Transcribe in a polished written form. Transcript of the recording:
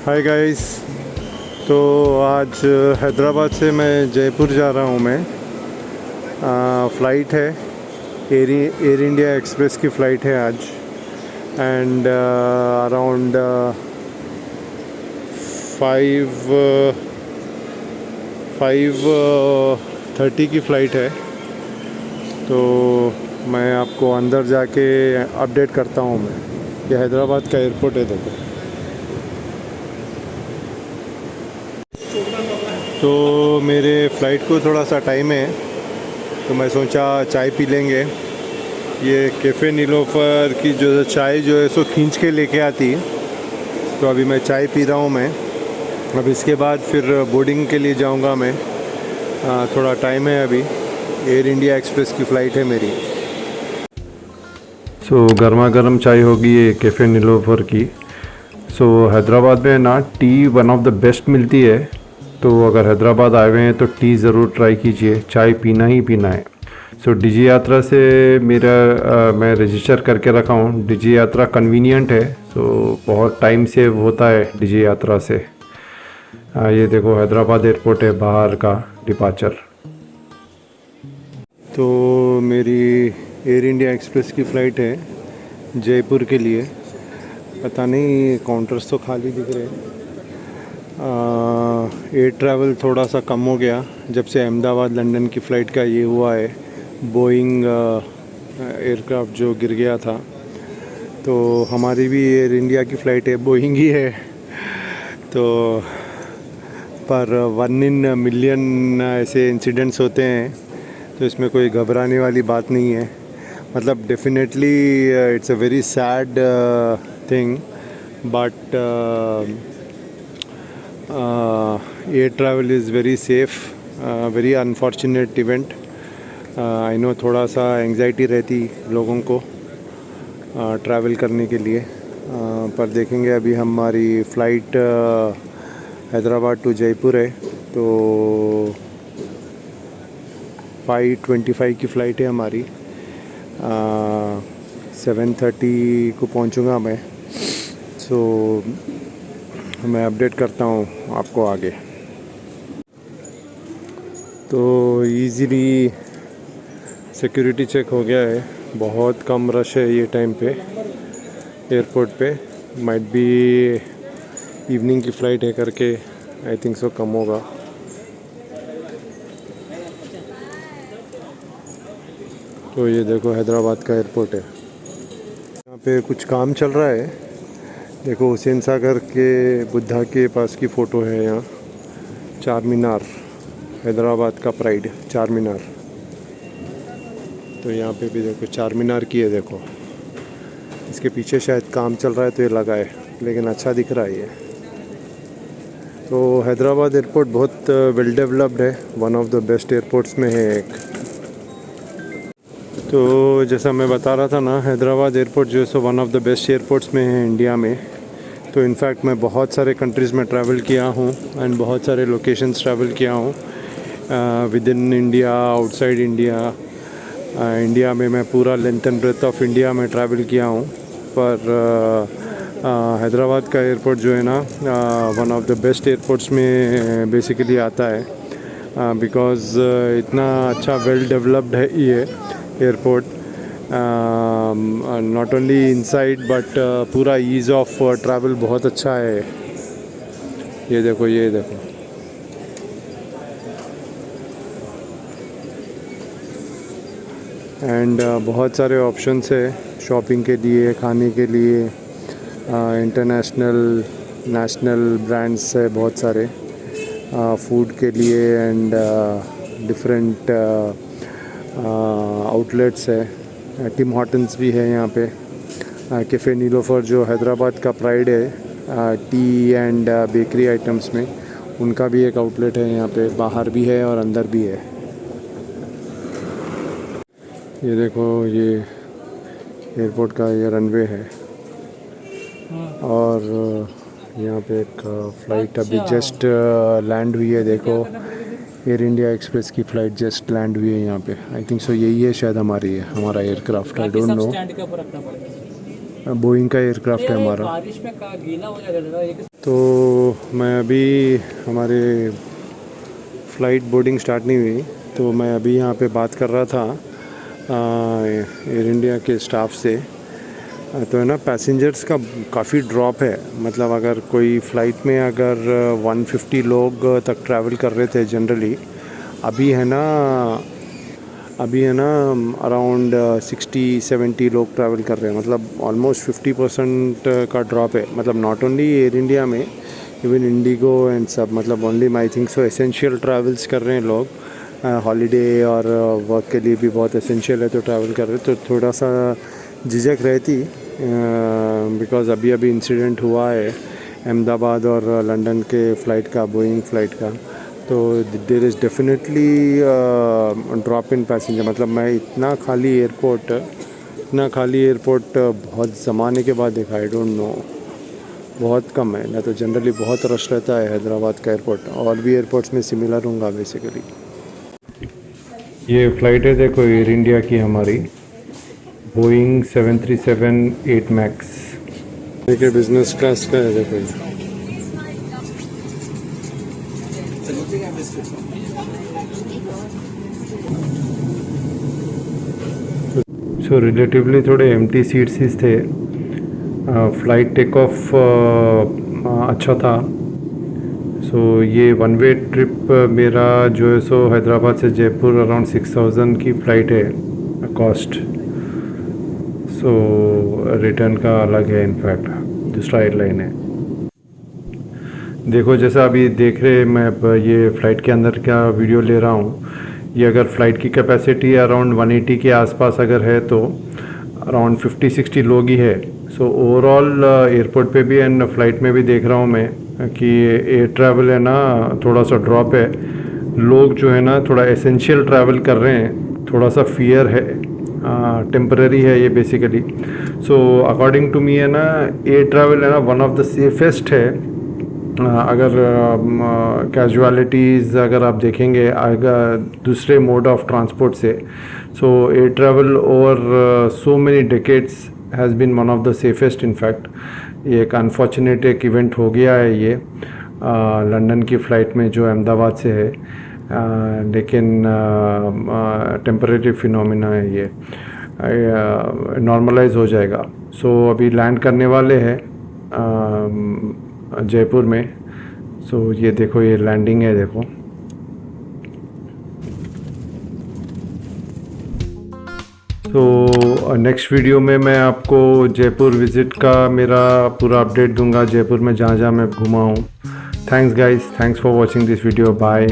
Hi guys. तो आज हैदराबाद से मैं जयपुर जा रहा हूँ। मैं फ़्लाइट है, एयर इंडिया एक्सप्रेस की फ़्लाइट है आज। एंड अराउंड 5:30 की फ़्लाइट है। तो मैं आपको अंदर जाके अपडेट करता हूँ। मैं ये हैदराबाद का एयरपोर्ट है, देखो। तो मेरे फ़्लाइट को थोड़ा सा टाइम है, तो मैं सोचा चाय पी लेंगे। ये कैफ़े नीलोफर की जो चाय जो है सो खींच के लेके आती। तो अभी मैं चाय पी रहा हूँ। मैं अब इसके बाद फिर बोर्डिंग के लिए जाऊँगा मैं। थोड़ा टाइम है अभी। एयर इंडिया एक्सप्रेस की फ़्लाइट है मेरी। गर्मा गर्म चाय होगी ये कैफ़े नीलोफर की। हैदराबाद में ना T one of the best मिलती है। तो अगर हैदराबाद आए हुए हैं तो टी ज़रूर ट्राई कीजिए, चाय पीना ही पीना है। डिजी यात्रा से मैं रजिस्टर करके रखा हूँ। डिजी यात्रा कन्वीनियंट है, बहुत टाइम सेव होता है डिजी यात्रा से। ये देखो हैदराबाद एयरपोर्ट है, बाहर का डिपार्चर। तो मेरी एयर इंडिया एक्सप्रेस की फ़्लाइट है जयपुर के लिए। पता नहीं काउंटर्स तो खाली दिख रहे हैं। एयर ट्रैवल थोड़ा सा कम हो गया जब से अहमदाबाद लंदन की फ़्लाइट का ये हुआ है, बोइंग एयरक्राफ्ट जो गिर गया था। तो हमारी भी एयर इंडिया की फ़्लाइट है, बोइंग ही है। तो पर 1 इन मिलियन ऐसे इंसिडेंट्स होते हैं, तो इसमें कोई घबराने वाली बात नहीं है। मतलब definitely it's a very sad thing, but air travel is very safe. Very unfortunate event. I know थोड़ा सा एंग्जाइटी रहती लोगों को ट्रैवल करने के लिए। पर देखेंगे। अभी हमारी फ़्लाइट हैदराबाद टू जयपुर है, तो 5:25 की फ़्लाइट है हमारी। 7:30 को पहुंचूंगा मैं। मैं अपडेट करता हूँ आपको आगे। तो इजीली सिक्योरिटी चेक हो गया है। बहुत कम रश है ये टाइम पे एयरपोर्ट पे। माइट बी इवनिंग की फ़्लाइट है करके आई थिंक सो कम होगा। तो ये देखो हैदराबाद का एयरपोर्ट है। यहाँ पे कुछ काम चल रहा है। देखो हुसैन सागर के बुद्धा के पास की फ़ोटो है यहाँ। चार मीनार, हैदराबाद का प्राइड चार मीनार। तो यहाँ पे भी देखो चार मीनार की है। देखो इसके पीछे शायद काम चल रहा है तो ये लगा है, लेकिन अच्छा दिख रहा है ये। तो हैदराबाद एयरपोर्ट बहुत वेल डेवलप्ड है, one of the best airports में है एक। तो जैसा मैं बता रहा था ना, हैदराबाद एयरपोर्ट जो है so one of the best airports में है इंडिया में। तो इनफैक्ट मैं बहुत सारे कंट्रीज़ में ट्रैवल किया हूँ एंड बहुत सारे लोकेशंस ट्रैवल किया हूँ within India, outside India. India में मैं पूरा length and breadth of India में ट्रैवल किया हूँ। पर हैदराबाद का एयरपोर्ट जो है ना, one of the best airports में बेसिकली आता है, बिकॉज़ इतना अच्छा वेल डेवलप्ड है ये airport. Not only inside but पूरा ईज़ ऑफ ट्रैवल बहुत अच्छा है। ये देखो, ये देखो। एंड बहुत सारे ऑप्शंस है शॉपिंग के लिए, खाने के लिए। इंटरनेशनल नेशनल ब्रांड्स है बहुत सारे फूड के लिए। एंड डिफरेंट आउटलेट्स है। टिम हॉर्टन्स भी है यहाँ पे। कैफ़े नीलोफर जो हैदराबाद का प्राइड है टी एंड बेकरी आइटम्स में, उनका भी एक आउटलेट है यहाँ पे। बाहर भी है और अंदर भी है। ये देखो, ये एयरपोर्ट का ये रनवे है। और यहाँ पे एक फ़्लाइट अभी जस्ट लैंड हुई है। देखो एयर इंडिया एक्सप्रेस की फ़्लाइट जस्ट लैंड हुई है यहाँ पे। आई थिंक सो यही है शायद हमारा aircraft. I don't know. Boeing का एयरक्राफ्ट है हमारा। तो मैं अभी हमारे फ़्लाइट बोर्डिंग स्टार्ट नहीं हुई, तो मैं अभी यहाँ पे बात कर रहा था एयर इंडिया के स्टाफ से। तो है ना, पैसेंजर्स का काफ़ी ड्रॉप है। मतलब अगर कोई फ़्लाइट में अगर 150 लोग तक ट्रैवल कर रहे थे जनरली, अभी है ना अराउंड 60-70 लोग ट्रैवल कर रहे हैं। मतलब ऑलमोस्ट 50% का ड्रॉप है। मतलब नॉट ओनली एयर इंडिया में, इवन इंडिगो एंड सब, मतलब only I think so essential travels कर रहे हैं लोग। हॉलीडे और वर्क के लिए भी बहुत एसेंशियल है तो ट्रैवल कर रहे हैं। तो थोड़ा सा झिझक रहती, बिकॉज़ अभी इंसिडेंट हुआ है अहमदाबाद और लंदन के फ़्लाइट का, बोइंग फ़्लाइट का। तो there is definitely drop in passenger. मतलब मैं इतना खाली एयरपोर्ट बहुत ज़माने के बाद देखा। आई डोंट नो, बहुत कम है ना। तो जनरली बहुत रश रहता है हैदराबाद का एयरपोर्ट, और भी एयरपोर्ट्स में सिमिलर होगा बेसिकली। ये फ़्लाइट है देखो, एयर इंडिया की हमारी बोइंग 737-8 मैक्स। देखिए बिज़नेस क्लास का है देखो। सो रिलेटिवली थोड़े एम्प्टी सीट्स ही थे। फ़्लाइट टेक ऑफ अच्छा था। सो ये वन वे ट्रिप मेरा जो है सो हैदराबाद से जयपुर अराउंड 6000 की फ़्लाइट है कॉस्ट। सो रिटर्न का अलग है, इनफैक्ट दूसरा एयरलाइन है। देखो जैसा अभी देख रहे, मैं ये फ़्लाइट के अंदर क्या वीडियो ले रहा हूँ। ये अगर फ़्लाइट की कैपेसिटी अराउंड 180 के आसपास अगर है तो अराउंड 50-60 लोग ही है। सो ओवरऑल एयरपोर्ट पे भी एंड फ़्लाइट में भी देख रहा हूँ मैं कि एयर ट्रैवल है ना थोड़ा सा ड्रॉप है। लोग जो है ना थोड़ा एसेंशियल ट्रैवल कर रहे हैं। थोड़ा सा फियर है, टेम्पररी है ये basically. So according to me है ना, एयर ट्रैवल है ना वन ऑफ द सेफेस्ट है। अगर कैजुअलिटीज़ अगर आप देखेंगे अगर दूसरे मोड ऑफ ट्रांसपोर्ट से, so air travel over so many decades has been one of the safest. In fact ये एक अनफॉर्चुनेट एक इवेंट हो गया है ये लंदन की फ़्लाइट में जो अहमदाबाद से है, लेकिन टेम्परेरी फिनोमिना है ये, नॉर्मलाइज हो जाएगा। सो अभी लैंड करने वाले हैं जयपुर में। सो ये देखो, ये लैंडिंग है देखो। तो नेक्स्ट वीडियो में मैं आपको जयपुर विज़िट का मेरा पूरा अपडेट दूंगा, जयपुर में जहाँ जहाँ मैं घूमा हूँ। Thanks guys, thanks for watching this video, bye.